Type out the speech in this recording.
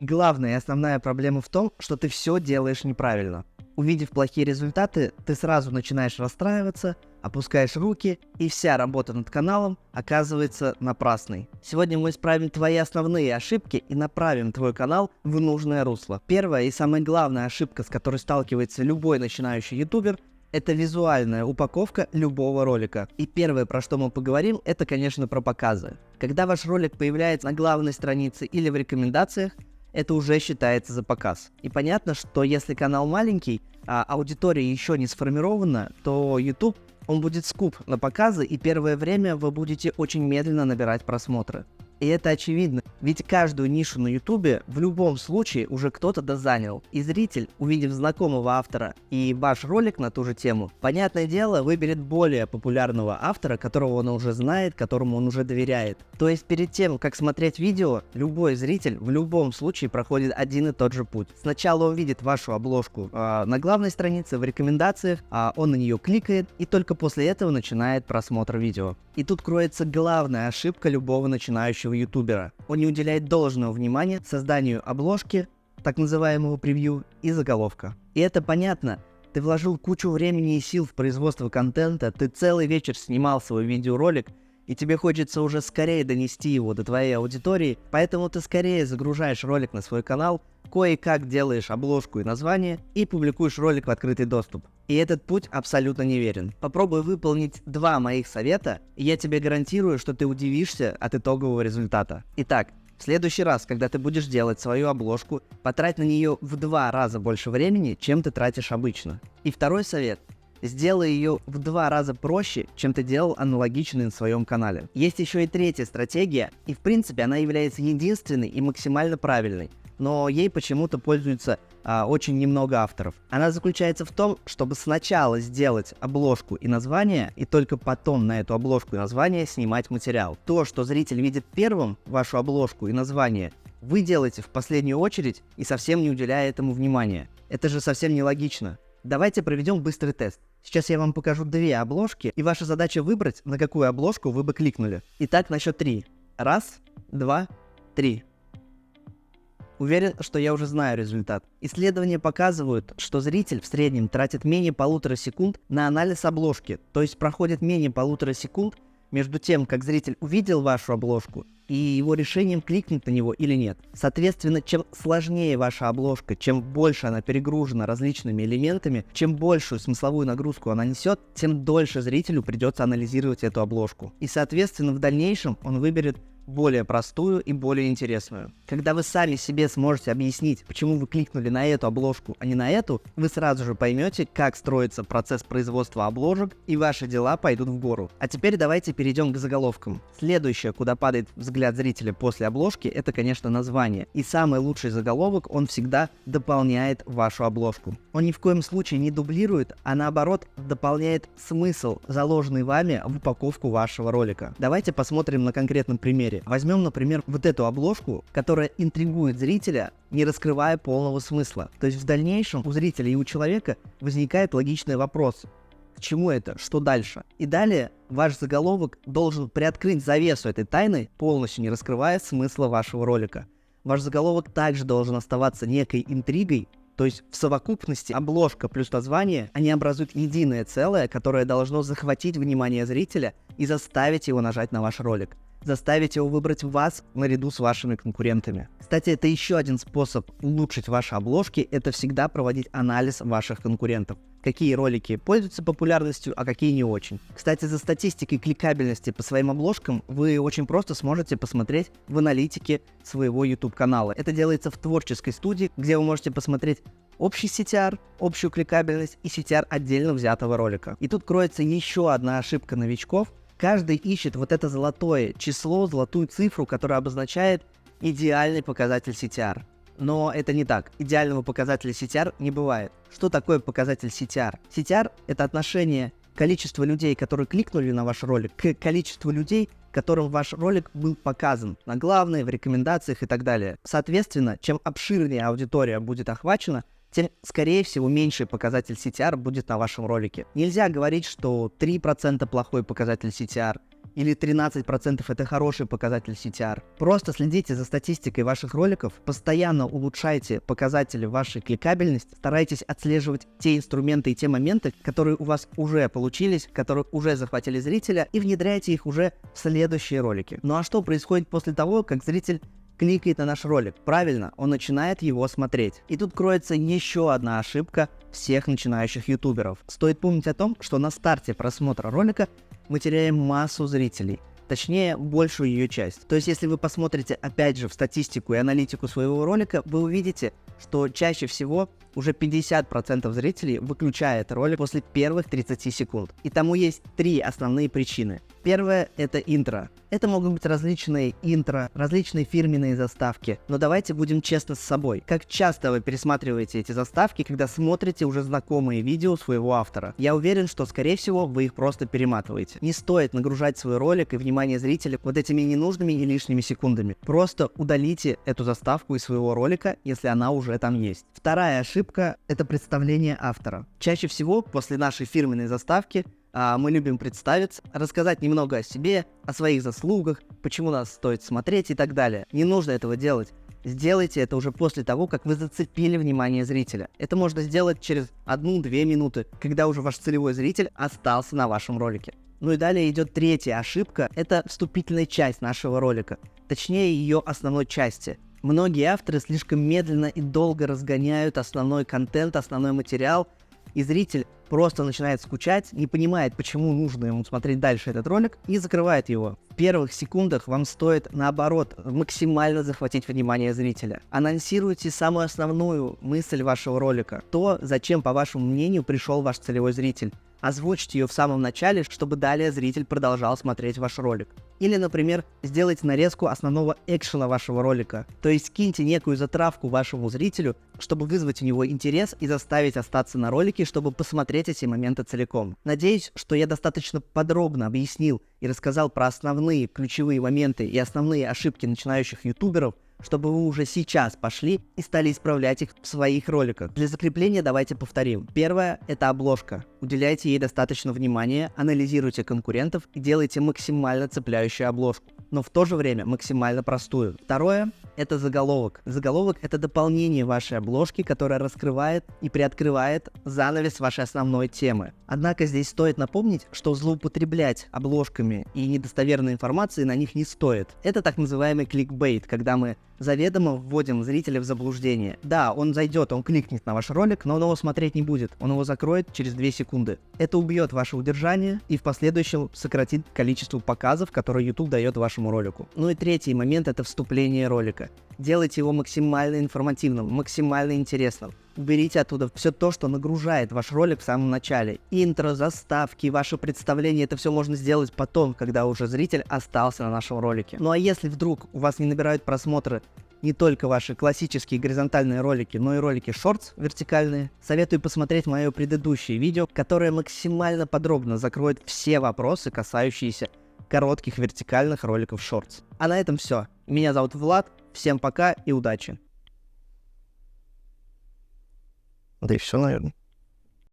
Главная и основная проблема в том, что ты все делаешь неправильно. Увидев плохие результаты, ты сразу начинаешь расстраиваться, опускаешь руки, и вся работа над каналом оказывается напрасной. Сегодня мы исправим твои основные ошибки и направим твой канал в нужное русло. Первая и самая главная ошибка, с которой сталкивается любой начинающий ютубер, это визуальная упаковка любого ролика. И первое, про что мы поговорим, это, конечно, про показы. Когда ваш ролик появляется на главной странице или в рекомендациях, это уже считается за показ. И понятно, что если канал маленький, а аудитория еще не сформирована, то YouTube, он будет скуп на показы, и первое время вы будете очень медленно набирать просмотры. И это очевидно, ведь каждую нишу на YouTube в любом случае уже кто-то дозанял. И зритель, увидев знакомого автора и ваш ролик на ту же тему, понятное дело, выберет более популярного автора, которого он уже знает, которому он уже доверяет. То есть перед тем, как смотреть видео, любой зритель в любом случае проходит один и тот же путь. Сначала он видит вашу обложку на главной странице, в рекомендациях, он на нее кликает, и только после этого начинает просмотр видео. И тут кроется главная ошибка любого начинающего ютубера. Он не уделяет должного внимания созданию обложки, так называемого превью, и заголовка. И это понятно. Ты вложил кучу времени и сил в производство контента, ты целый вечер снимал свой видеоролик, и тебе хочется уже скорее донести его до твоей аудитории, поэтому ты скорее загружаешь ролик на свой канал, кое-как делаешь обложку и название, и публикуешь ролик в открытый доступ. И этот путь абсолютно неверен. Попробуй выполнить 2 моих совета, и я тебе гарантирую, что ты удивишься от итогового результата. Итак, в следующий раз, когда ты будешь делать свою обложку, потрать на нее в 2 раза больше времени, чем ты тратишь обычно. И второй совет. Сделай ее в 2 раза проще, чем ты делал аналогичный на своем канале. Есть еще и третья стратегия, и в принципе она является единственной и максимально правильной, но ей почему-то пользуется очень немного авторов. Она заключается в том, чтобы сначала сделать обложку и название, и только потом на эту обложку и название снимать материал. То, что зритель видит первым, вашу обложку и название, вы делаете в последнюю очередь и совсем не уделяя этому внимания. Это же совсем нелогично. Давайте проведем быстрый тест. Сейчас я вам покажу 2 обложки, и ваша задача выбрать, на какую обложку вы бы кликнули. Итак, на счет 3. 1, 2, 3. Уверен, что я уже знаю результат. Исследования показывают, что зритель в среднем тратит менее 1,5 секунд на анализ обложки, то есть проходит менее 1,5 секунд между тем, как зритель увидел вашу обложку, и его решением кликнуть на него или нет. Соответственно, чем сложнее ваша обложка, чем больше она перегружена различными элементами, чем большую смысловую нагрузку она несет, тем дольше зрителю придется анализировать эту обложку. И, соответственно, в дальнейшем он выберет более простую и более интересную. Когда вы сами себе сможете объяснить, почему вы кликнули на эту обложку, а не на эту, вы сразу же поймете, как строится процесс производства обложек, и ваши дела пойдут в гору. А теперь давайте перейдем к заголовкам. Следующее, куда падает взгляд зрителя после обложки, это, конечно, название. И самый лучший заголовок, он всегда дополняет вашу обложку. Он ни в коем случае не дублирует, а наоборот дополняет смысл, заложенный вами в упаковку вашего ролика. Давайте посмотрим на конкретном примере. Возьмем, например, вот эту обложку, которая интригует зрителя, не раскрывая полного смысла. То есть в дальнейшем у зрителя и у человека возникает логичный вопрос. К чему это? Что дальше? И далее ваш заголовок должен приоткрыть завесу этой тайны, полностью не раскрывая смысла вашего ролика. Ваш заголовок также должен оставаться некой интригой, то есть в совокупности обложка плюс название, они образуют единое целое, которое должно захватить внимание зрителя и заставить его нажать на ваш ролик. Заставить его выбрать вас наряду с вашими конкурентами. Кстати, это еще один способ улучшить ваши обложки, это всегда проводить анализ ваших конкурентов. Какие ролики пользуются популярностью, а какие не очень. Кстати, за статистикой кликабельности по своим обложкам вы очень просто сможете посмотреть в аналитике своего YouTube канала. Это делается в творческой студии, где вы можете посмотреть общий CTR, общую кликабельность и CTR отдельно взятого ролика. И тут кроется еще одна ошибка новичков. Каждый ищет вот это золотое число, золотую цифру, которая обозначает идеальный показатель CTR. Но это не так. Идеального показателя CTR не бывает. Что такое показатель CTR? CTR — это отношение количества людей, которые кликнули на ваш ролик, к количеству людей, которым ваш ролик был показан на главной, в рекомендациях и так далее. Соответственно, чем обширнее аудитория будет охвачена, тем, скорее всего, меньший показатель CTR будет на вашем ролике. Нельзя говорить, что 3% плохой показатель CTR или 13% это хороший показатель CTR. Просто следите за статистикой ваших роликов, постоянно улучшайте показатели вашей кликабельности, старайтесь отслеживать те инструменты и те моменты, которые у вас уже получились, которые уже захватили зрителя, и внедряйте их уже в следующие ролики. Ну а что происходит после того, как зритель кликает на наш ролик? Правильно, он начинает его смотреть. И тут кроется еще одна ошибка всех начинающих ютуберов. Стоит помнить о том, что на старте просмотра ролика мы теряем массу зрителей. Точнее, большую ее часть. То есть, если вы посмотрите опять же в статистику и аналитику своего ролика, вы увидите, что чаще всего уже 50% зрителей выключает ролик после первых 30 секунд. И тому есть 3 основные причины. Первое — это интро. Это могут быть различные интро, различные фирменные заставки. Но давайте будем честны с собой. Как часто вы пересматриваете эти заставки, когда смотрите уже знакомые видео своего автора? Я уверен, что, скорее всего, вы их просто перематываете. Не стоит нагружать свой ролик и внимание зрителя вот этими ненужными и лишними секундами. Просто удалите эту заставку из своего ролика, если она уже там есть. Вторая ошибка — это представление автора. Чаще всего после нашей фирменной заставки мы любим представиться, рассказать немного о себе, о своих заслугах, почему нас стоит смотреть и так далее. Не нужно этого делать. Сделайте это уже после того, как вы зацепили внимание зрителя. Это можно сделать через 1-2 минуты, когда уже ваш целевой зритель остался на вашем ролике. Ну и далее идет третья ошибка, это вступительная часть нашего ролика, точнее ее основной части. Многие авторы слишком медленно и долго разгоняют основной контент, основной материал, и зритель просто начинает скучать, не понимает, почему нужно ему смотреть дальше этот ролик, и закрывает его. В первых секундах вам стоит, наоборот, максимально захватить внимание зрителя. Анонсируйте самую основную мысль вашего ролика, то, зачем, по вашему мнению, пришел ваш целевой зритель. Озвучьте ее в самом начале, чтобы далее зритель продолжал смотреть ваш ролик. Или, например, сделайте нарезку основного экшена вашего ролика. То есть киньте некую затравку вашему зрителю, чтобы вызвать у него интерес и заставить остаться на ролике, чтобы посмотреть эти моменты целиком. Надеюсь, что я достаточно подробно объяснил и рассказал про основные ключевые моменты и основные ошибки начинающих ютуберов, чтобы вы уже сейчас пошли и стали исправлять их в своих роликах. Для закрепления давайте повторим. Первое — это обложка. Уделяйте ей достаточно внимания, анализируйте конкурентов и делайте максимально цепляющую обложку, но в то же время максимально простую. Второе — это заголовок. Заголовок — это дополнение вашей обложки, которое раскрывает и приоткрывает занавес вашей основной темы. Однако здесь стоит напомнить, что злоупотреблять обложками и недостоверной информацией на них не стоит. Это так называемый кликбейт, когда мы заведомо вводим зрителя в заблуждение. Да, он зайдет, он кликнет на ваш ролик, но он его смотреть не будет. Он его закроет через 2 секунды. Это убьет ваше удержание и в последующем сократит количество показов, которые YouTube дает вашему ролику. Ну и третий момент — это вступление ролика. Делайте его максимально информативным, максимально интересным. Уберите оттуда все то, что нагружает ваш ролик в самом начале. Интро, заставки, ваше представление — это все можно сделать потом, когда уже зритель остался на нашем ролике. Ну а если вдруг у вас не набирают просмотры не только ваши классические горизонтальные ролики, но и ролики шортс вертикальные, советую посмотреть мое предыдущее видео, которое максимально подробно закроет все вопросы, касающиеся коротких вертикальных роликов шортс. А на этом все. Меня зовут Влад, всем пока и удачи. Да и все, наверное.